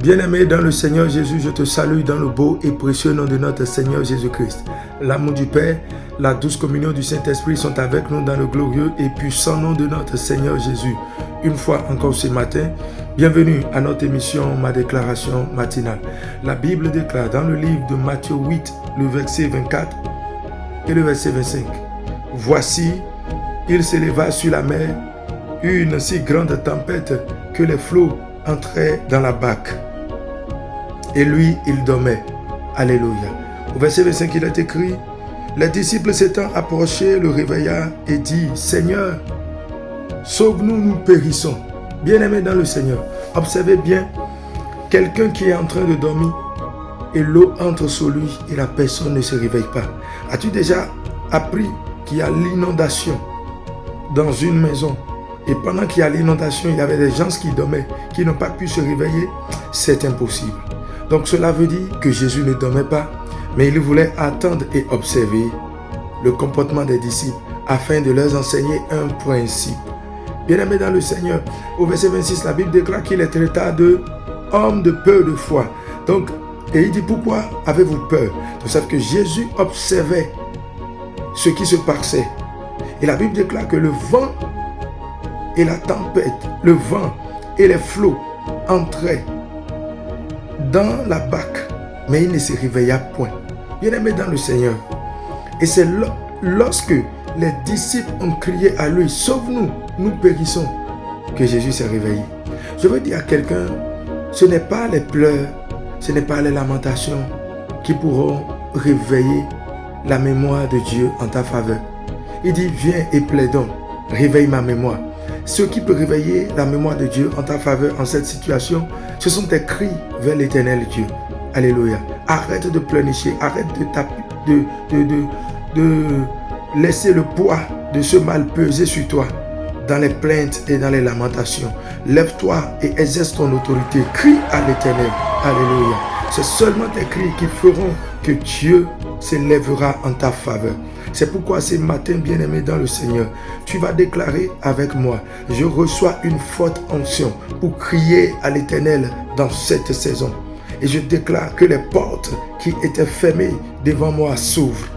Bien-aimé dans le Seigneur Jésus, je te salue dans le beau et précieux nom de notre Seigneur Jésus-Christ. L'amour du Père, la douce communion du Saint-Esprit sont avec nous dans le glorieux et puissant nom de notre Seigneur Jésus. Une fois encore ce matin, bienvenue à notre émission Ma déclaration matinale. La Bible déclare dans le livre de Matthieu 8, le verset 24 et le verset 25. Voici, il s'éleva sur la mer une si grande tempête que les flots entraient dans la barque. Et lui, il dormait. Alléluia. Au verset 25, il est écrit, les disciples s'étant approchés le réveilla et dit, Seigneur, sauve-nous, nous périssons. Bien-aimés dans le Seigneur, observez bien quelqu'un qui est en train de dormir et l'eau entre sur lui et la personne ne se réveille pas. As-tu déjà appris qu'il y a l'inondation dans une maison? Et pendant qu'il y a l'inondation, il y avait des gens qui dormaient, qui n'ont pas pu se réveiller. C'est impossible. Donc cela veut dire que Jésus ne dormait pas, mais il voulait attendre et observer le comportement des disciples afin de leur enseigner un principe. Bien-aimés dans le Seigneur, au verset 26, la Bible déclare qu'il les traita de hommes de peu de foi. Donc, et il dit, pourquoi avez-vous peur? Vous savez que Jésus observait ce qui se passait. Et la Bible déclare que le vent et la tempête, le vent et les flots entraient dans la barque, mais il ne se réveilla point. Bien-aimé dans le Seigneur. Et c'est lorsque les disciples ont crié à lui, sauve-nous, nous périssons, que Jésus s'est réveillé. Je veux dire à quelqu'un, ce n'est pas les pleurs, ce n'est pas les lamentations qui pourront réveiller la mémoire de Dieu en ta faveur. Il dit, viens et plaidons, réveille ma mémoire. Ce qui peut réveiller la mémoire de Dieu en ta faveur en cette situation, ce sont tes cris vers l'éternel Dieu. Alléluia. Arrête de pleurnicher, arrête de laisser le poids de ce mal peser sur toi dans les plaintes et dans les lamentations. Lève-toi et exerce ton autorité. Crie à l'éternel. Alléluia. C'est seulement tes cris qui feront que Dieu s'élèvera en ta faveur. C'est pourquoi ce matin, bien-aimé dans le Seigneur, tu vas déclarer avec moi, je reçois une forte onction pour crier à l'Éternel dans cette saison. Et je déclare que les portes qui étaient fermées devant moi s'ouvrent.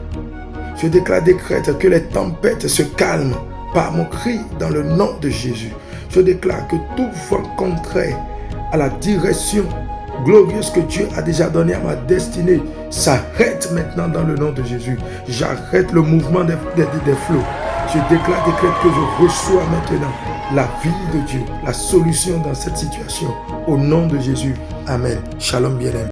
Je décrète que les tempêtes se calment par mon cri dans le nom de Jésus. Je déclare que tout vent contraire à la direction glorieuse que Dieu a déjà donnée à ma destinée s'arrête maintenant dans le nom de Jésus. J'arrête le mouvement des flots. Je décrète que je reçois maintenant la vie de Dieu, la solution dans cette situation. Au nom de Jésus. Amen. Shalom bien-aimé.